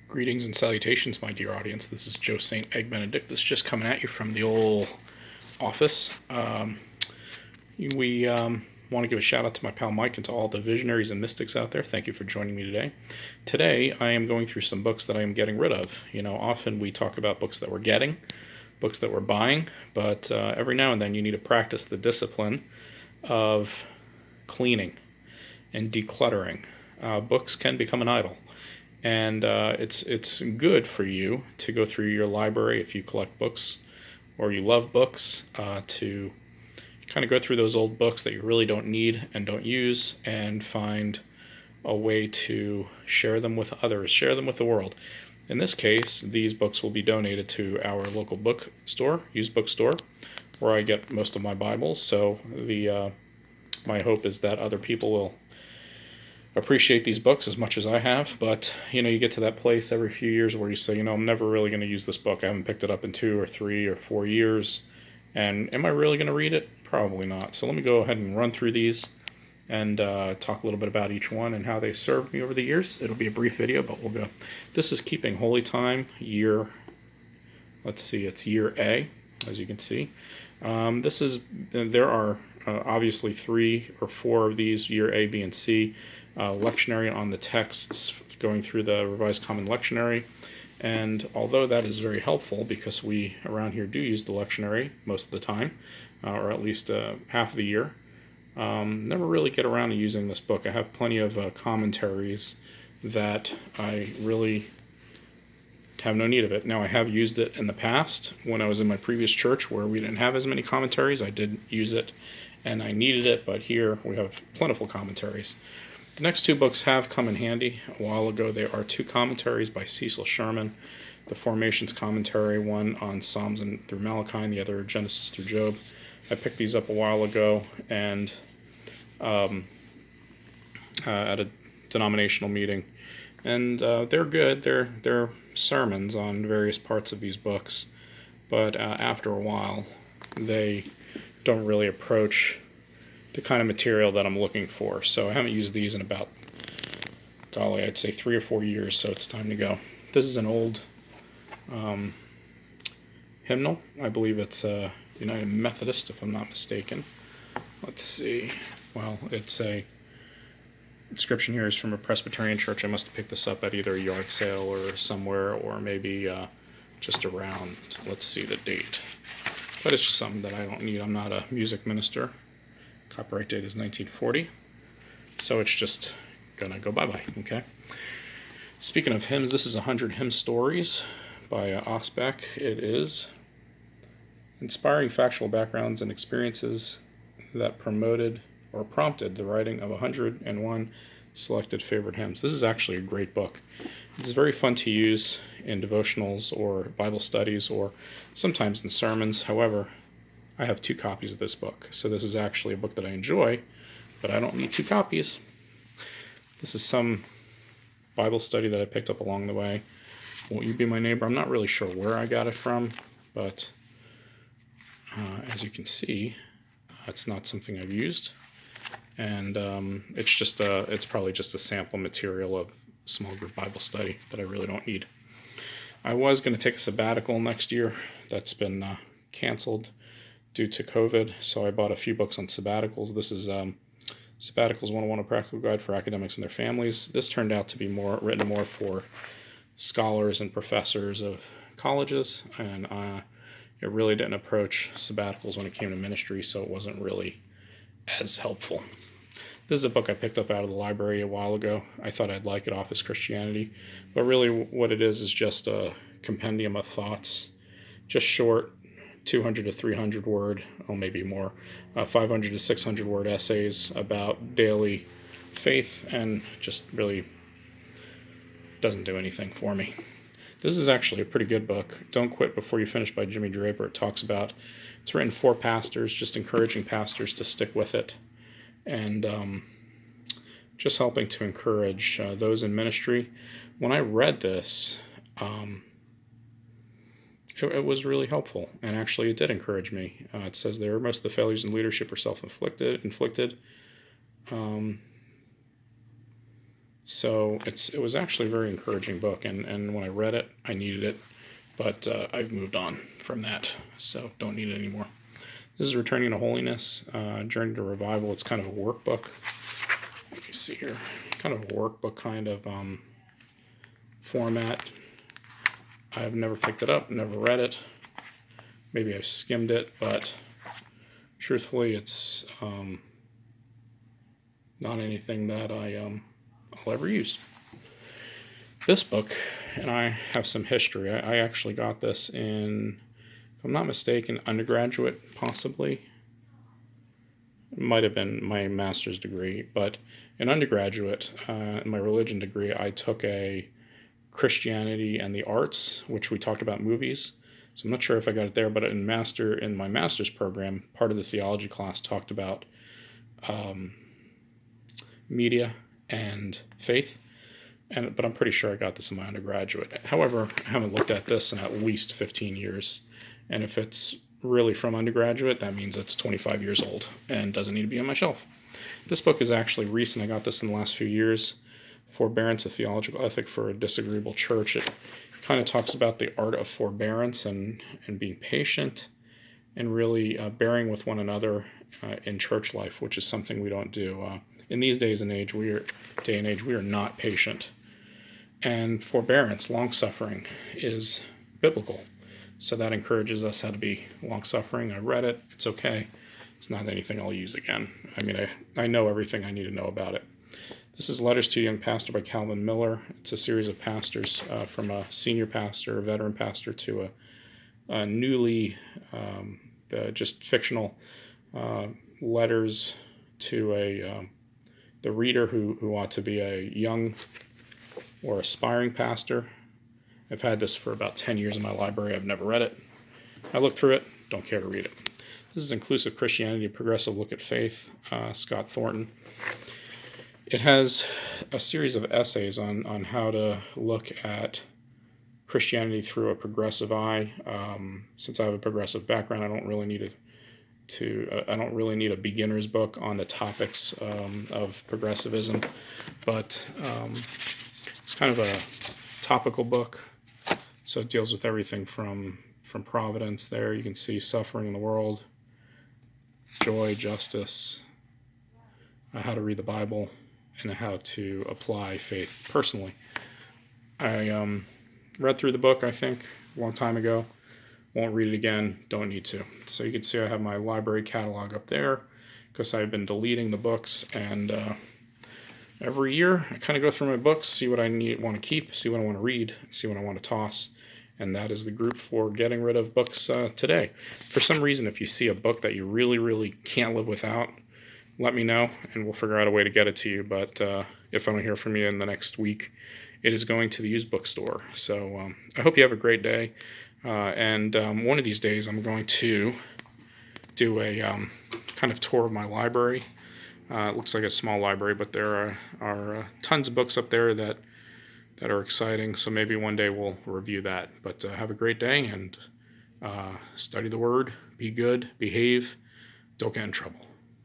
Greetings and salutations, my dear audience. This is Joe St. Egg Benedictus, just coming at you from the old office. We want to give a shout out to my pal Mike and to all the visionaries and mystics out there. Thank you for joining me today. Today, I am going through some books that I am getting rid of. Often we talk about books that we're getting, books that we're buying, but every now and then you need to practice the discipline of cleaning and decluttering. Books can become an idol. And it's good for you to go through your library if you collect books or you love books, to kind of go through those old books that you really don't need and don't use and find a way to share them with others, share them with the world. In this case, these books will be donated to our local bookstore, Used Bookstore, where I get most of my Bibles. So my hope is that other people will appreciate these books as much as I have, but you get to that place every few years where you say, I'm never really going to use this book. I haven't picked it up in 2 or 3 or 4 years, and am I really going to read it? Probably not. So let me go ahead and run through these and talk a little bit about each one and how they served me over the years. It'll be a brief video, but we'll go. This is Keeping Holy Time, year, let's see, it's year A, as you can see. There are obviously 3 or 4 of these, year A, B, and C. Lectionary on the texts, going through the Revised Common Lectionary. And although that is very helpful because we around here do use the lectionary most of the time, or at least half of the year, never really get around to using this book. I have plenty of commentaries that I really have no need of it. Now, I have used it in the past when I was in my previous church where we didn't have as many commentaries. I did use it and I needed it, but here we have plentiful commentaries. The next 2 books have come in handy. A while ago, there are 2 commentaries by Cecil Sherman. The Formations commentary, one on Psalms and through Malachi, and the other Genesis through Job. I picked these up a while ago and at a denominational meeting, and they're good. They're sermons on various parts of these books, but after a while, they don't really approach the kind of material that I'm looking for. So I haven't used these in about, golly, I'd say 3 or 4 years, so it's time to go. This is an old hymnal. I believe it's United Methodist, if I'm not mistaken. Let's see. Well, it's a inscription here is from a Presbyterian church. I must have picked this up at either a yard sale or somewhere, or maybe just around, let's see the date. But it's just something that I don't need. I'm not a music minister. Copyright date is 1940, so it's just gonna go bye-bye, okay? Speaking of hymns, this is 100 Hymn Stories by Osbeck. It is inspiring factual backgrounds and experiences that promoted or prompted the writing of 101 selected favorite hymns. This is actually a great book. It's very fun to use in devotionals or Bible studies or sometimes in sermons. However, I have 2 copies of this book, so this is actually a book that I enjoy, but I don't need 2 copies. This is some Bible study that I picked up along the way. Won't You Be My Neighbor? I'm not really sure where I got it from, but as you can see, it's not something I've used, and it's probably just a sample material of small group Bible study that I really don't need. I was going to take a sabbatical next year. That's been canceled due to COVID, so I bought a few books on sabbaticals. This is Sabbaticals 101, A Practical Guide for Academics and Their Families. This turned out to be written more for scholars and professors of colleges, and it really didn't approach sabbaticals when it came to ministry, so it wasn't really as helpful. This is a book I picked up out of the library a while ago. I thought I'd like it, Office Christianity, but really what it is just a compendium of thoughts, just short, 200 to 300 word, or maybe more, 500 to 600 word essays about daily faith, and just really doesn't do anything for me. This is actually a pretty good book. Don't Quit Before You Finish by Jimmy Draper. It's written for pastors, just encouraging pastors to stick with it, and just helping to encourage those in ministry. When I read this, it was really helpful, and actually it did encourage me. It says there, most of the failures in leadership are self-inflicted. So it was actually a very encouraging book, and when I read it, I needed it, but I've moved on from that, so don't need it anymore. This is Returning to Holiness, Journey to Revival. It's kind of a workbook. Let me see here. Kind of a workbook kind of format. I've never picked it up, never read it. Maybe I've skimmed it, but truthfully, it's not anything that I'll ever use. This book, and I have some history. I actually got this in, if I'm not mistaken, undergraduate, possibly. It might have been my master's degree, but in undergraduate, in my religion degree, I took a Christianity and the Arts, which we talked about movies. So I'm not sure if I got it there, but in my master's program, part of the theology class talked about media and faith. But I'm pretty sure I got this in my undergraduate. However, I haven't looked at this in at least 15 years. And if it's really from undergraduate, that means it's 25 years old and doesn't need to be on my shelf. This book is actually recent. I got this in the last few years. Forbearance, a Theological Ethic for a Disagreeable Church. It kind of talks about the art of forbearance and being patient and really bearing with one another in church life, which is something we don't do. In these days and age, we are not patient. And forbearance, long-suffering, is biblical. So that encourages us how to be long-suffering. I read it. It's okay. It's not anything I'll use again. I mean, I know everything I need to know about it. This is Letters to a Young Pastor by Calvin Miller. It's a series of pastors, from a senior pastor, a veteran pastor, to a newly, just fictional letters to the reader who ought to be a young or aspiring pastor. I've had this for about 10 years in my library. I've never read it. I looked through it. Don't care to read it. This is Inclusive Christianity, a Progressive Look at Faith, Scott Thornton. It has a series of essays on how to look at Christianity through a progressive eye. Since I have a progressive background, I don't really need a beginner's book on the topics of progressivism, but it's kind of a topical book. So it deals with everything from providence. There you can see suffering in the world, joy, justice, how to read the Bible, and how to apply faith personally. I read through the book, I think, a long time ago. Won't read it again. Don't need to. So you can see I have my library catalog up there because I've been deleting the books, and every year I kind of go through my books, see what I want to keep, see what I want to read, see what I want to toss, and that is the group for getting rid of books today. For some reason, if you see a book that you really, really can't live without, let me know, and we'll figure out a way to get it to you. But if I don't hear from you in the next week, it is going to the Used Bookstore. So I hope you have a great day. And one of these days, I'm going to do a kind of tour of my library. It looks like a small library, but there are tons of books up there that are exciting. So maybe one day we'll review that. But have a great day, and study the Word. Be good. Behave. Don't get in trouble.